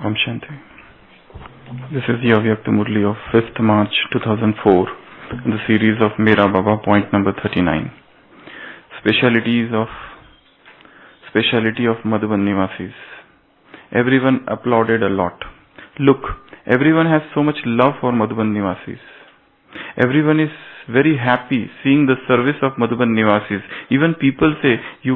Om Shanti. This is the Avyakta Murli of 5th March 2004 in the series of Mera Baba, point number 39. Speciality of Madhuban Nivasis. Everyone applauded a lot. Look, everyone has so much love for Madhuban Nivasis. Everyone is very happy seeing the service of Madhuban Nivasis. Even people say, you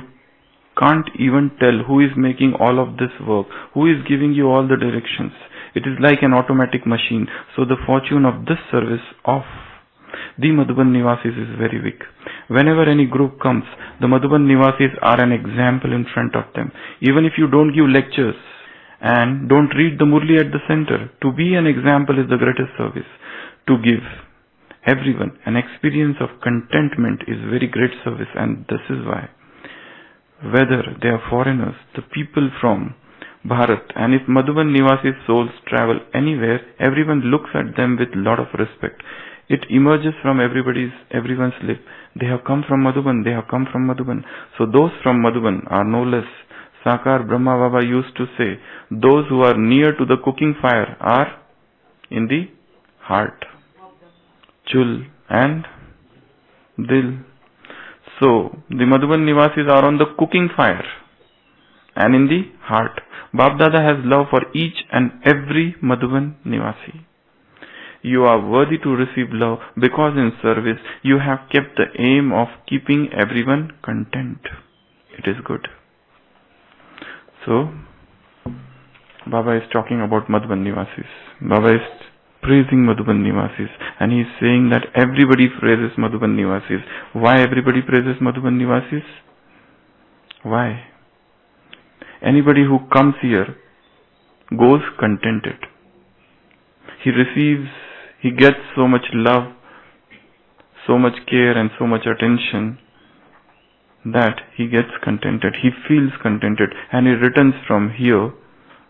can't even tell who is making all of this work, who is giving you all the directions. It is like an automatic machine. So the fortune of this service of the Madhuban Nivasis is very big. Whenever any group comes, the Madhuban Nivasis are an example in front of them. Even if you don't give lectures and don't read the Murli at the center, to be an example is the greatest service. To give everyone an experience of contentment is very great service, and this is why, whether they are foreigners, the people from Bharat, and if Madhuban Nivasis souls travel anywhere, everyone looks at them with lot of respect. It emerges from everyone's lip. They have come from Madhuban, they have come from Madhuban. So those from Madhuban are no less. Sakar Brahma Baba used to say, those who are near to the cooking fire are in the heart. Chul and Dil. So the Madhuban Nivasis are on the cooking fire and in the heart. Bab Dada has love for each and every Madhuban Nivasi. You are worthy to receive love because in service you have kept the aim of keeping everyone content. It is good. So, Baba is talking about Madhuban Nivasis. Baba is praising Madhuban Nivasis, and he is saying that everybody praises Madhuban Nivasis. Why everybody praises Madhuban Nivasis? Why? Anybody who comes here goes contented. He gets so much love, so much care and so much attention that he gets contented. He feels contented, and he returns from here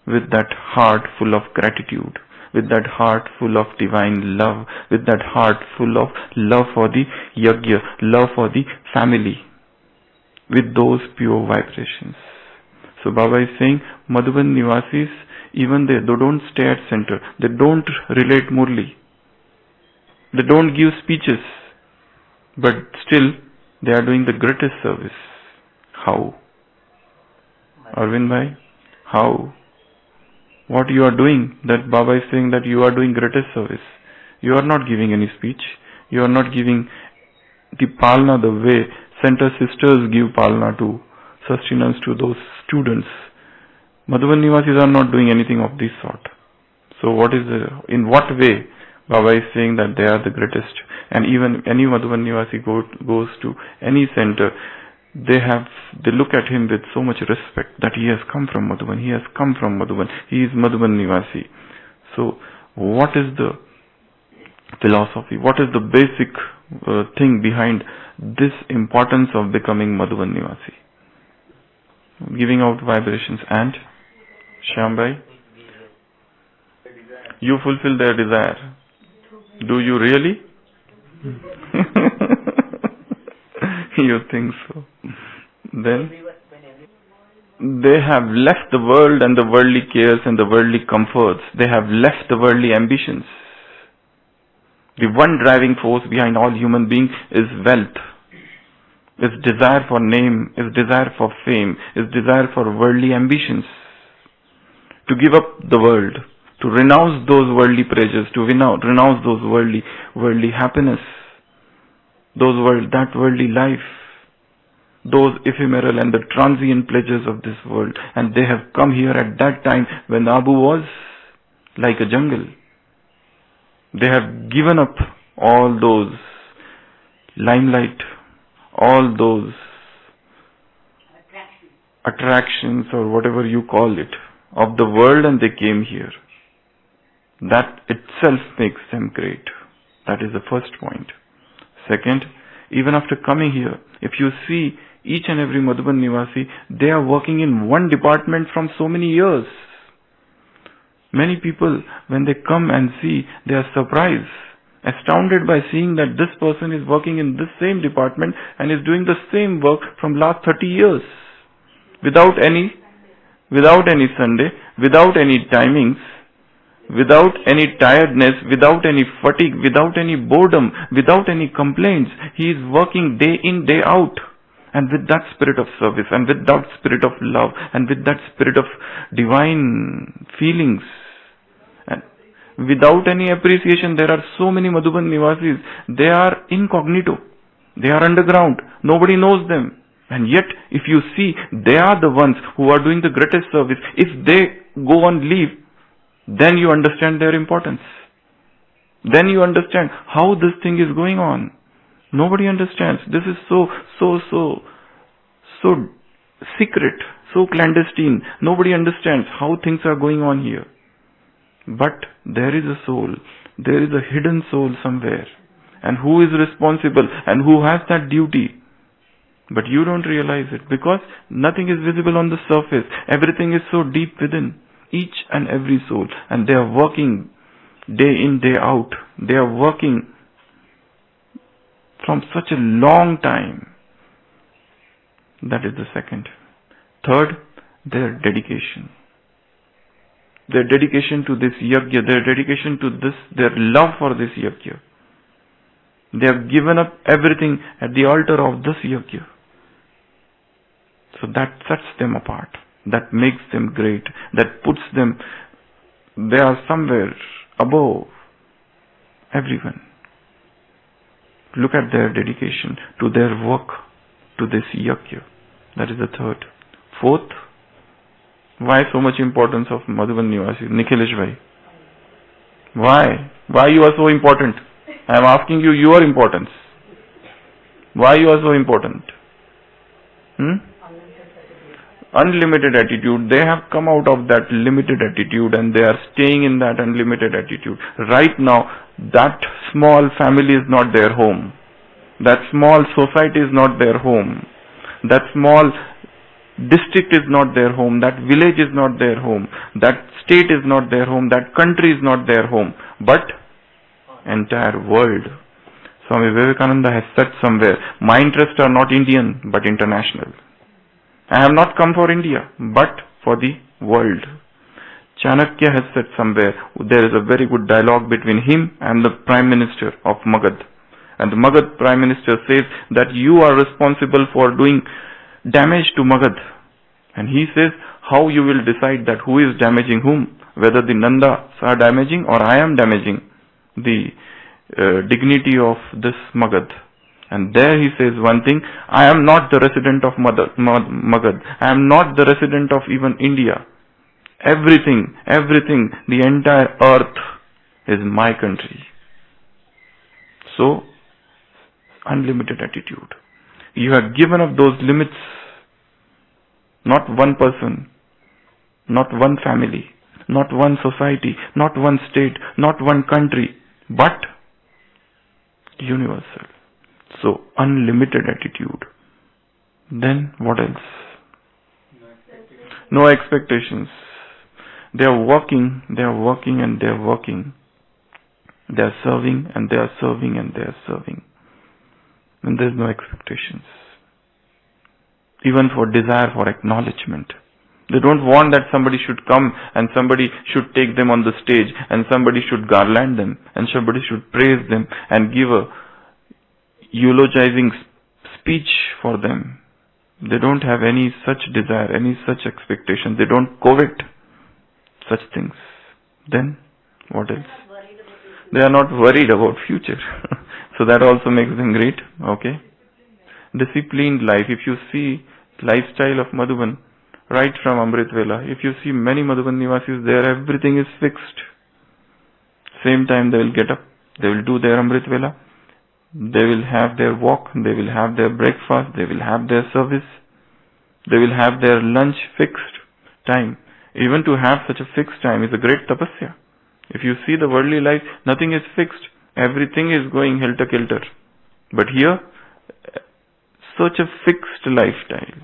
with that heart full of gratitude, with that heart full of divine love, with that heart full of love for the yajna, love for the family, with those pure vibrations. So Baba is saying, Madhuban Nivasis, even they don't stay at center. They don't relate Murli. They don't give speeches. But still, they are doing the greatest service. How? Arvind Bhai, how? What you are doing, that Baba is saying that you are doing greatest service. You are not giving any speech. You are not giving the palna the way center sisters give palna to sustenance to those students. Madhuban Nivasis are not doing anything of this sort. So in what way Baba is saying that they are the greatest? And even any Madhuban Nivasi goes to any center, they look at him with so much respect that he has come from Madhuban, he has come from Madhuban, he is Madhuban Nivasi. So what is the philosophy, what is the basic thing behind this importance of becoming Madhuban Nivasi? Giving out vibrations. And Shyambai, you fulfill their desire. Do you really? You think so? Then they have left the world and the worldly cares and the worldly comforts. They have left the worldly ambitions. The one driving force behind all human beings is wealth, is desire for name, is desire for fame, is desire for worldly ambitions. To give up the world, to renounce those worldly pleasures, to renounce those worldly happiness, that worldly life, those ephemeral and the transient pleasures of this world. And they have come here at that time when Abu was like a jungle. They have given up all those limelight, all those attractions or whatever you call it of the world, and they came here. That itself makes them great. That is the first point. Second, even after coming here, if you see each and every Madhuban Nivasi, they are working in one department from so many years. Many people, when they come and see, they are surprised, astounded by seeing that this person is working in this same department and is doing the same work from last 30 years without any without any Sunday, without any timings, without any tiredness, without any fatigue, without any boredom, without any complaints. He is working day in, day out. And with that spirit of service, and with that spirit of love, and with that spirit of divine feelings, and without any appreciation. There are so many Madhuban Nivasis. They are incognito. They are underground. Nobody knows them. And yet, if you see, they are the ones who are doing the greatest service. If they go on leave, then you understand their importance. Then you understand how this thing is going on. Nobody understands. This is so secret, so clandestine. Nobody understands how things are going on here. But there is a soul. There is a hidden soul somewhere. And who is responsible and who has that duty. But you don't realize it because nothing is visible on the surface. Everything is so deep within each and every soul. And they are working day in, day out. They are working from such a long time. That is the second. Third, their dedication. Their dedication to this yajna, their dedication to this, their love for this yajna. They have given up everything at the altar of this yajna. So that sets them apart. That makes them great. That puts them, they are somewhere above everyone. Look at their dedication to their work, to this yajna. That is the third. Fourth, why so much importance of Madhuban Nivasi? Nikhilesh bhai. Why? Why you are so important? I am asking you your importance. Why you are so important? Unlimited attitude. They have come out of that limited attitude and they are staying in that unlimited attitude. Right now, that small family is not their home. That small society is not their home. That small district is not their home. That village is not their home. That state is not their home. That country is not their home. But entire world. Swami Vivekananda has said somewhere, my interests are not Indian but international. I have not come for India but for the world. Chanakya has said somewhere, there is a very good dialogue between him and the Prime Minister of Magad. And the Magad Prime Minister says that you are responsible for doing damage to Magad. And he says, how you will decide that who is damaging whom? Whether the Nandas are damaging or I am damaging the dignity of this Magad. And there he says one thing, I am not the resident of Magad. I am not the resident of even India. Everything, the entire earth is my country. So, unlimited attitude. You have given up those limits. Not one person, not one family, not one society, not one state, not one country, but universal. So, unlimited attitude. Then what else? No expectations. They are working and they are working. They are serving and they are serving and they are serving. And there is no expectations. Even for desire for acknowledgement. They don't want that somebody should come and somebody should take them on the stage and somebody should garland them and somebody should praise them and give a eulogizing speech for them. They don't have any such desire, any such expectation. They don't covet such things. Then, what else? They are not worried about future. So that also makes them great. Okay. Disciplined life. If you see lifestyle of Madhuban, right from Amrit Vela, if you see many Madhuban Nivasis there, everything is fixed. Same time they will get up, they will do their Amrit Vela, they will have their walk, they will have their breakfast, they will have their service, they will have their lunch fixed time. Even to have such a fixed time is a great tapasya. If you see the worldly life, nothing is fixed. Everything is going helter-kelter. But here, such a fixed lifestyle,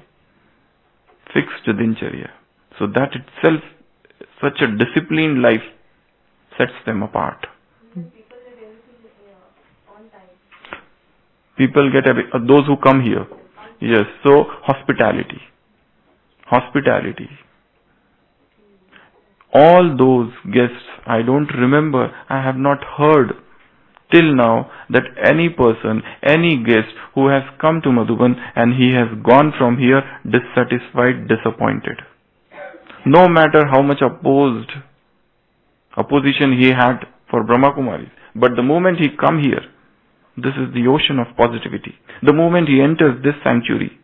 fixed dincharya. So that itself, such a disciplined life sets them apart. People get those who come here. Yes, so hospitality. all those guests, I don't remember, I have not heard till now that any person, any guest who has come to Madhuban and he has gone from here dissatisfied, disappointed. No matter how much opposition he had for Brahmakumaris, but the moment he come here, this is the ocean of positivity. The moment he enters this sanctuary,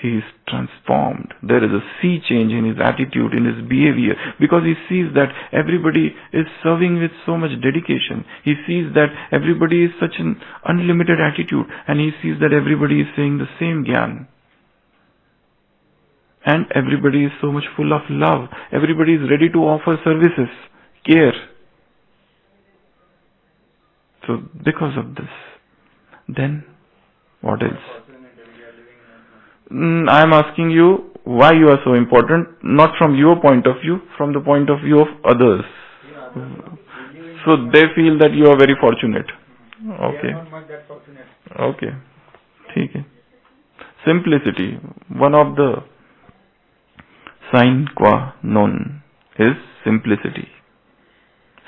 he is transformed. There is a sea change in his attitude, in his behavior, because he sees that everybody is serving with so much dedication. He sees that everybody is such an unlimited attitude, and he sees that everybody is saying the same gyan. And everybody is so much full of love. Everybody is ready to offer services, care. So because of this, then what else? I am asking you why you are so important, not from your point of view, from the point of view of others. So they feel that you are very fortunate. Okay. Okay. Okay. Simplicity. One of the sine qua non is simplicity.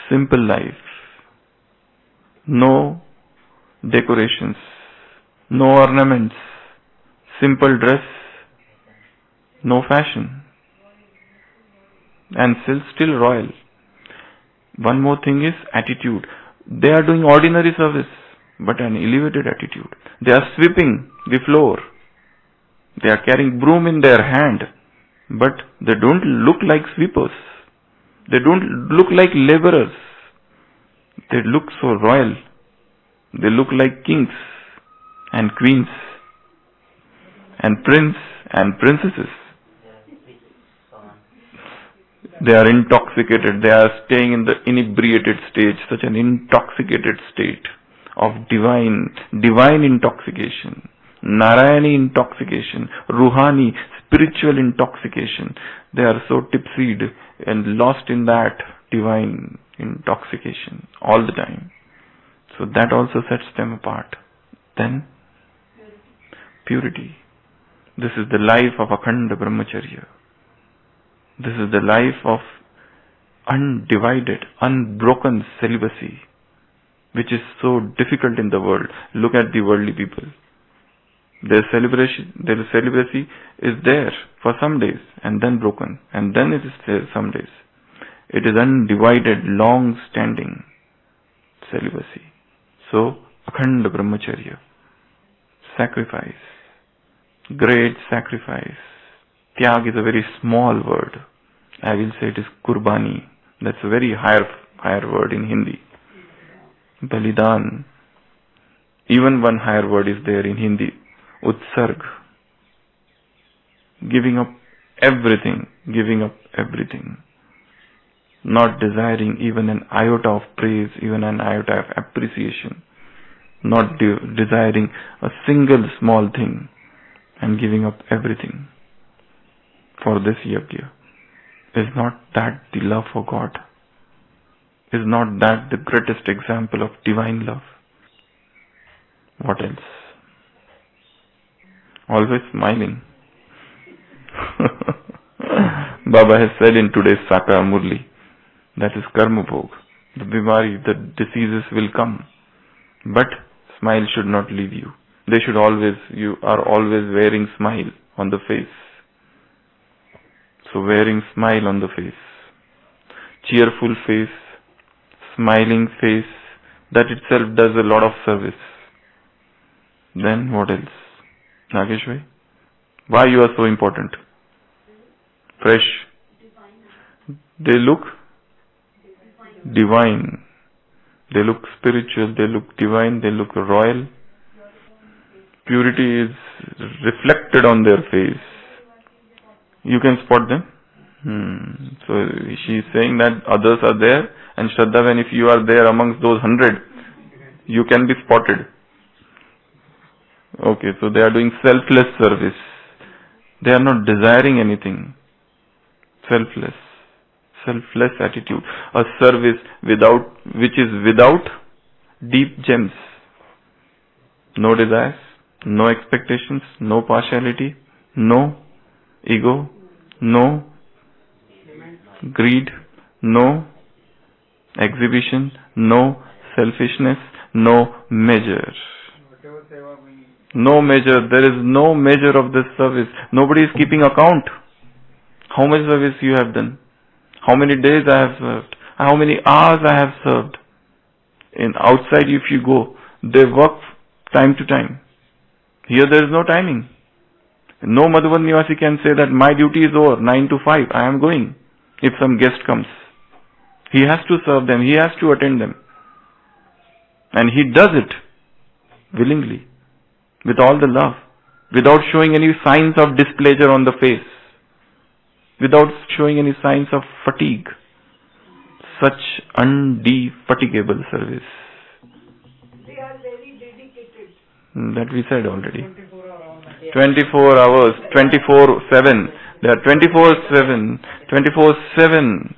Simple life. No decorations. No ornaments. Simple dress, no fashion, and still royal. One more thing is attitude. They are doing ordinary service, but an elevated attitude. They are sweeping the floor. They are carrying broom in their hand, but they don't look like sweepers. They don't look like laborers. They look so royal. They look like kings and queens and prince and princesses. They are intoxicated. They are staying in the inebriated stage, such an intoxicated state of divine intoxication, Narayani intoxication, Ruhani, spiritual intoxication. They are so tipsied and lost in that divine intoxication all the time. So that also sets them apart. Then, purity. This is the life of Akhanda Brahmacharya. This is the life of undivided, unbroken celibacy, which is so difficult in the world. Look at the worldly people. Their celibacy is there for some days and then broken, and then it is there some days. It is undivided, long-standing celibacy. So, Akhanda Brahmacharya, sacrifice. Great sacrifice. Tyag is a very small word. I will say it is kurbani. That's a very higher word in Hindi. Balidan. Even one higher word is there in Hindi. Utsarg. Giving up everything. Giving up everything. Not desiring even an iota of praise, even an iota of appreciation. Not desiring a single small thing. And giving up everything for this yajna. Is not that the love for God? Is not that the greatest example of divine love? What else? Always smiling. Baba has said in today's Saka Murli, that is Karma Bhog. The bimari, the diseases will come. But smile should not leave you. You are always wearing smile on the face. So wearing smile on the face. Cheerful face, smiling face, that itself does a lot of service. Then what else? Nageshwai? Why you are so important? Fresh. They look divine. They look spiritual, they look divine, they look royal. Purity is reflected on their face. You can spot them. So she is saying that others are there, and Shraddhavan, if you are there amongst those 100, you can be spotted. Okay, so they are doing selfless service. They are not desiring anything. Selfless attitude. A service which is without deep gems. No desires, no expectations, no partiality, no ego, no greed, no exhibition, no selfishness, no measure. No measure. There is no measure of this service. Nobody is keeping account. How much service you have done? How many days I have served? How many hours I have served? In outside, if you go, they work time to time. Here there is no timing. No Madhuban Nivasi can say that my duty is over, 9 to 5, I am going. If some guest comes, he has to serve them, he has to attend them. And he does it willingly, with all the love, without showing any signs of displeasure on the face, without showing any signs of fatigue. Such undefatigable service. They are very dedicated. That we said already. 24 hours, 24/7. They are 24/7. 24/7.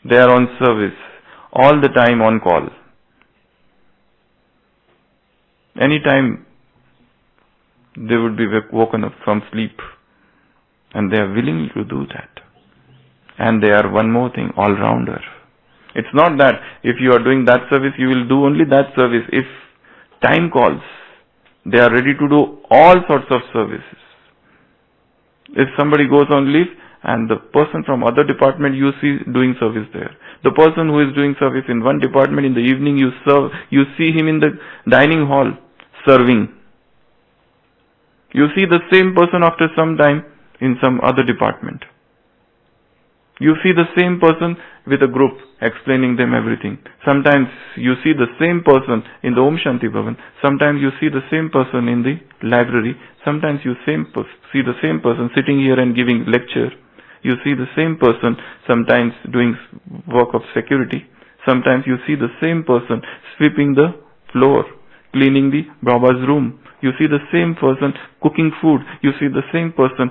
They are on service. All the time on call. Anytime they would be woken up from sleep. And they are willing to do that. And they are one more thing, all-rounder. It's not that if you are doing that service, you will do only that service. If time calls, they are ready to do all sorts of services. If somebody goes on leave and the person from other department you see doing service there. The person who is doing service in one department, in the evening you see him in the dining hall serving. You see the same person after some time in some other department. You see the same person with a group explaining them everything. Sometimes you see the same person in the Omshantivavan. Sometimes you see the same person in the library. Sometimes you see the same person sitting here and giving lecture. You see the same person sometimes doing work of security. Sometimes you see the same person sweeping the floor, cleaning the Baba's room. You see the same person cooking food. You see the same person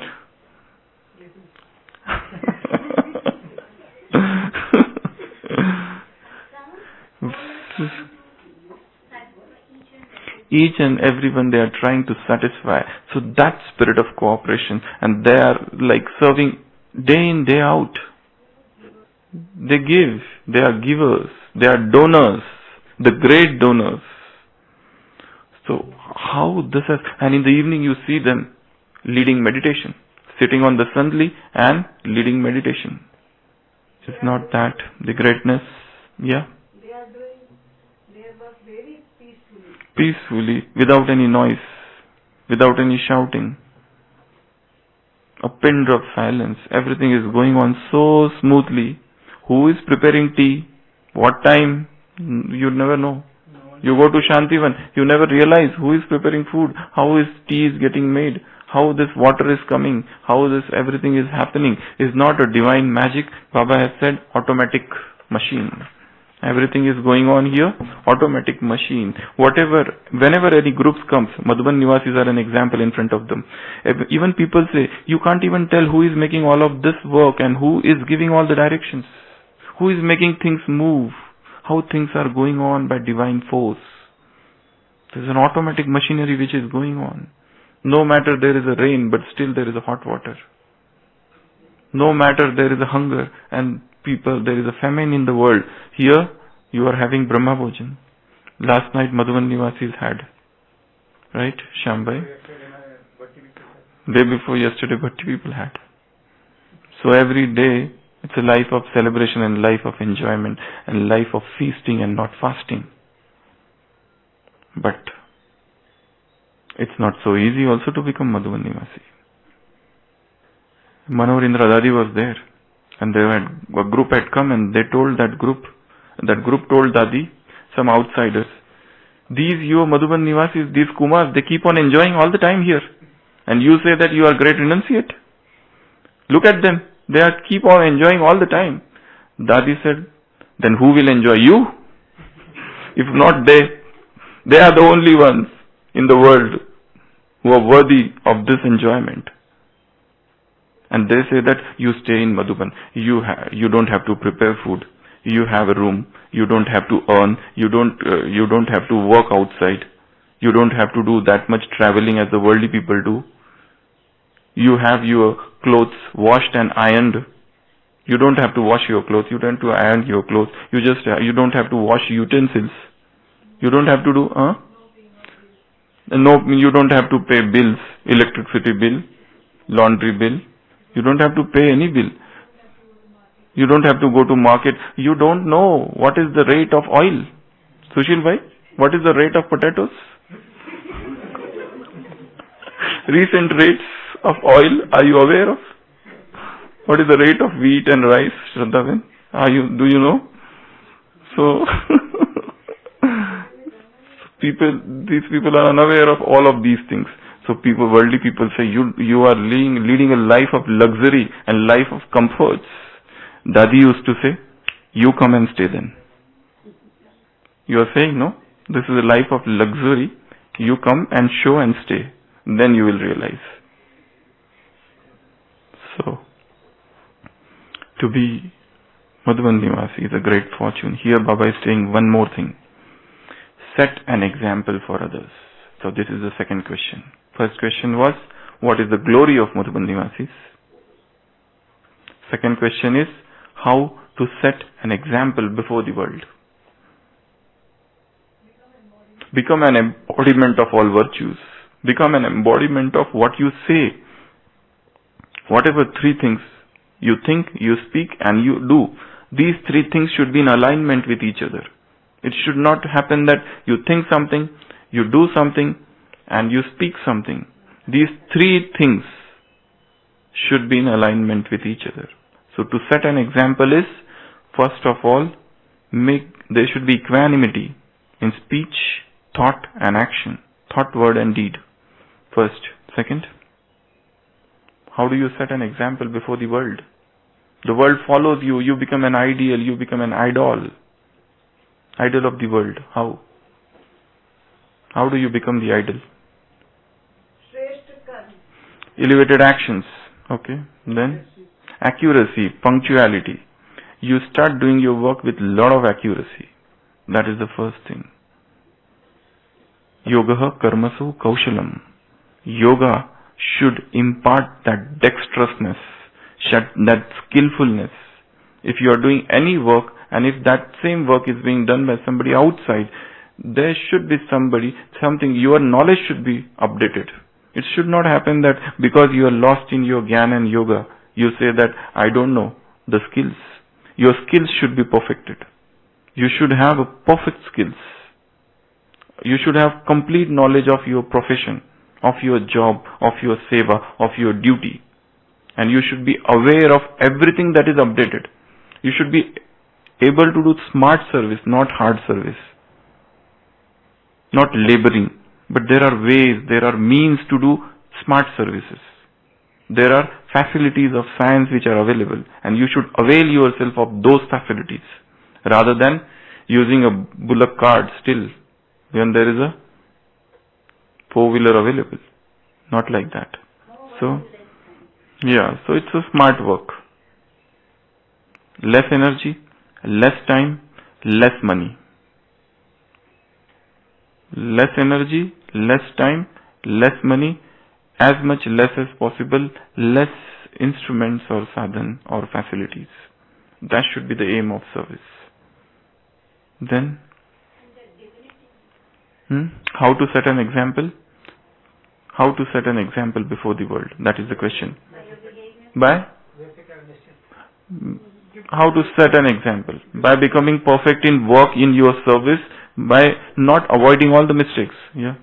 each and everyone they are trying to satisfy. So that spirit of cooperation, and they are like serving day in, day out. They give, they are givers, they are donors, the great donors. So how this has, and in the evening you see them leading meditation, sitting on the sandli and leading meditation. Is not that the greatness? Yeah. They are doing their work very peacefully. Peacefully, without any noise, without any shouting. A pin drop silence. Everything is going on so smoothly. Who is preparing tea? What time? You never know. You go to Shantivan, you never realize who is preparing food, how is tea is getting made, how this water is coming, how this everything is happening. Is not a divine magic. Baba has said automatic machine. Everything is going on here, automatic machine. Whenever any groups comes, Madhuban Nivasis are an example in front of them. Even people say, you can't even tell who is making all of this work and who is giving all the directions. Who is making things move. How things are going on by divine force. There's an automatic machinery which is going on. No matter there is a rain, but still there is a hot water. No matter there is a hunger and there is a famine in the world. Here, you are having Brahma Bhojan. Last night, Madhuban Nivasis had. Right, Shambhai? Day before yesterday, Bhatti people had. So every day, it's a life of celebration and life of enjoyment and life of feasting and not fasting. But it's not so easy also to become Madhuban Nivasi. Manohar Indra Dadi was there, and a group had come, and they told that group told Dadi, some outsiders, these your Madhuban Nivasis, these Kumaris, they keep on enjoying all the time here, and you say that you are great renunciate. Look at them, they keep on enjoying all the time. Dadi said, then who will enjoy you? If not they are the only ones in the world who are worthy of this enjoyment. And they say that you stay in Madhuban. You don't have to prepare food. You have a room. You don't have to earn. You don't have to work outside. You don't have to do that much traveling as the worldly people do. You have your clothes washed and ironed. You don't have to wash your clothes. You don't have to iron your clothes. You don't have to wash utensils. You don't have to do, no, you don't have to pay bills, electricity bill, laundry bill. You don't have to pay any bill. You don't have to go to market. You don't know what is the rate of oil. Sushil bhai, what is the rate of potatoes? Recent rates of oil, are you aware of? What is the rate of wheat and rice, Shraddhaben? Do you know? So, these people are unaware of all of these things. So worldly people say, you are leading a life of luxury and life of comforts. Dadi used to say, you come and stay then. You are saying, no, this is a life of luxury. You come and show and stay. Then you will realize. So, to be Madhuban Nivasi is a great fortune. Here Baba is saying one more thing. Set an example for others. So this is the second question. First question was, what is the glory of Madhuban Nivasis? Second question is, how to set an example before the world. Become an embodiment of all virtues. Become an embodiment of what you say. Whatever three things you think, you speak, and you do, these three things should be in alignment with each other. It should not happen that you think something, you do something, and you speak something. These three things should be in alignment with each other. So to set an example is, first of all, there should be equanimity in speech, thought, and action. Thought, word, and deed. First. Second, how do you set an example before the world? The world follows you. You become an ideal. You become an idol. Idol of the world. How? How do you become the idol? Elevated actions. Okay. Then accuracy, punctuality. You start doing your work with lot of accuracy. That is the first thing. Yogaha karmasu kaushalam. Yoga should impart that dexterousness, that skillfulness. If you are doing any work, and if that same work is being done by somebody outside, there should be something, your knowledge should be updated. It should not happen that because you are lost in your Jnana and Yoga, you say that I don't know the skills. Your skills should be perfected. You should have a perfect skills. You should have complete knowledge of your profession, of your job, of your seva, of your duty. And you should be aware of everything that is updated. You should be able to do smart service, not hard service. Not laboring. But there are ways, there are means to do smart services. There are facilities of science which are available, and you should avail yourself of those facilities rather than using a bullock cart still when there is a four-wheeler available. Not like that. So it's a smart work. Less energy, less time, less money. Less energy, less time, less money, as much less as possible, less instruments or sadhan or facilities. That should be the aim of service. Then, how to set an example? How to set an example before the world? That is the question. By? How to set an example? By becoming perfect in work in your service, by not avoiding all the mistakes. Yeah.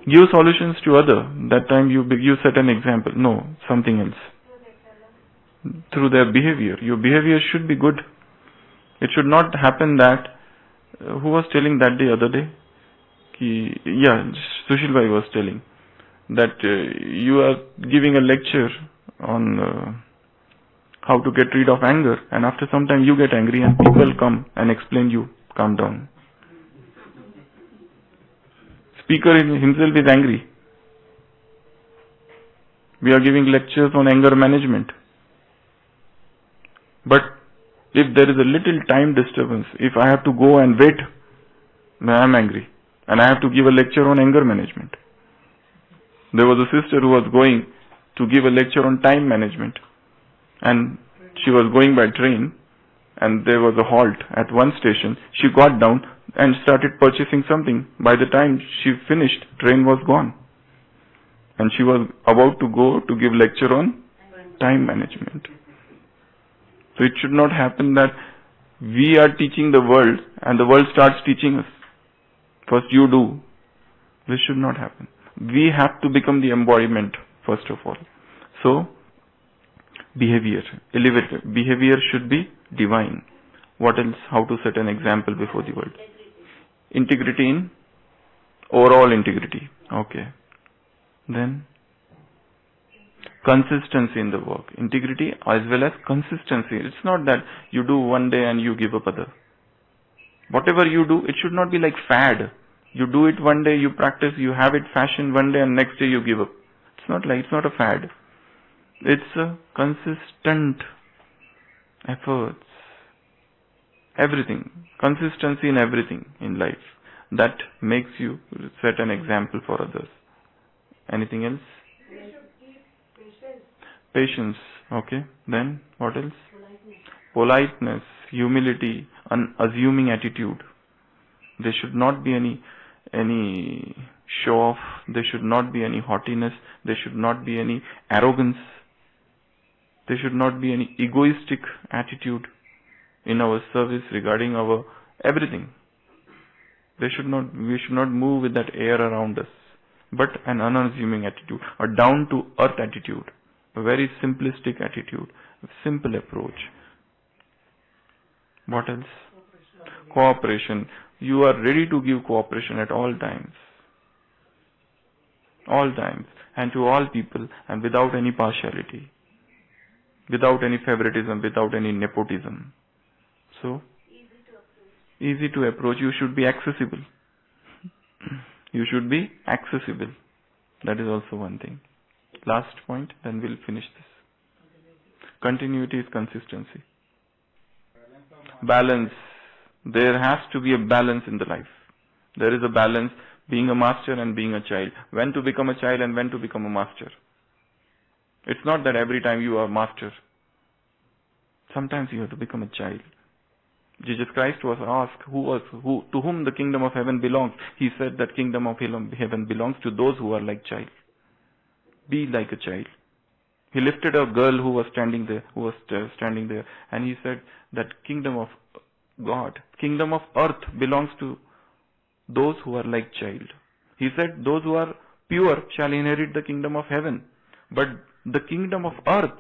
Give solutions to other. That time you set an example. No, something else. Through their behavior. Your behavior should be good. It should not happen that, who was telling that day, other day? Sushil Bhai was telling that you are giving a lecture on how to get rid of anger, and after some time you get angry and people come and explain you, calm down. Speaker himself is angry. We are giving lectures on anger management. But if there is a little time disturbance, if I have to go and wait, I am angry. And I have to give a lecture on anger management. There was a sister who was going to give a lecture on time management. And She was going by train and there was a halt at one station. She got down and started purchasing something. By the time she finished, train was gone. And she was about to go to give lecture on time management. So it should not happen that we are teaching the world and the world starts teaching us. First you do. This should not happen. We have to become the embodiment first of all. So, behavior, elevated. Behavior should be divine. What else? How to set an example before the world? Integrity in overall integrity. Okay. Then consistency in the work. Integrity as well as consistency. It's not that you do one day and you give up other. Whatever you do, it should not be like fad. You do it one day, you practice, you have it fashioned one day and next day you give up. It's not a fad. It's a consistent efforts. Everything. Consistency in everything in life. That makes you set an example for others. Anything else? They should keep patience. Patience. Okay. Then what else? Politeness, humility, unassuming attitude. There should not be any show off. There should not be any haughtiness. There should not be any arrogance. There should not be any egoistic attitude in our service regarding our everything. We should not move with that air around us, but an unassuming attitude, a down to earth attitude, a very simplistic attitude, a simple approach. What else? Cooperation. You are ready to give cooperation at all times. All times. And to all people and without any partiality. Without any favoritism, without any nepotism. So, easy to approach. You should be accessible. You should be accessible. That is also one thing. Last point, then we'll finish this. Continuity is consistency. Balance. There has to be a balance in the life. There is a balance being a master and being a child. When to become a child and when to become a master. It's not that every time you are master. Sometimes you have to become a child. Jesus Christ was asked to whom the kingdom of heaven belongs. He said that kingdom of heaven belongs to those who are like child. Be like a child. He lifted a girl who was standing there, and he said that kingdom of God, kingdom of earth belongs to those who are like child. He said those who are pure shall inherit the kingdom of heaven, but the kingdom of earth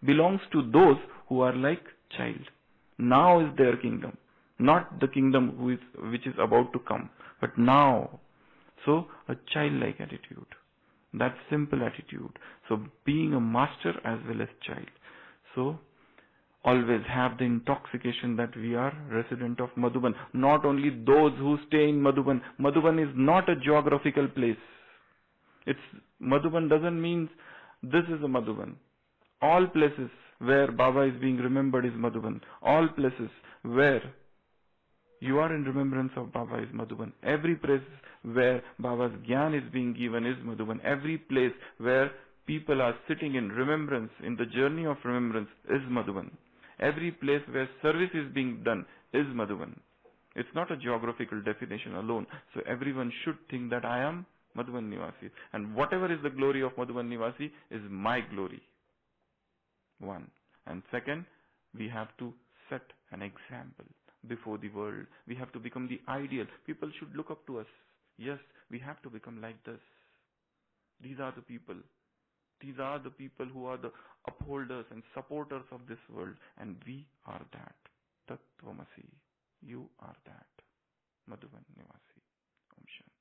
belongs to those who are like child. Now is their kingdom, not the kingdom which is about to come, but now. So a childlike attitude, that simple attitude. So being a master as well as child. So always have the intoxication that we are resident of Madhuban. Not only those who stay in Madhuban. Madhuban is not a geographical place. Madhuban doesn't mean this is a Madhuban. All places where Baba is being remembered is Madhuban. All places where you are in remembrance of Baba is Madhuban. Every place where Baba's Gyan is being given is Madhuban. Every place where people are sitting in remembrance, in the journey of remembrance is Madhuban. Every place where service is being done is Madhuban. It's not a geographical definition alone. So everyone should think that I am Madhuban Nivasi. And whatever is the glory of Madhuban Nivasi is my glory. One. And second, we have to set an example before the world. We have to become the ideal. People should look up to us. Yes, we have to become like this. These are the people. These are the people who are the upholders and supporters of this world. And we are that. Tattvamasi. You are that. Madhuban Nivasi. Om Shanti.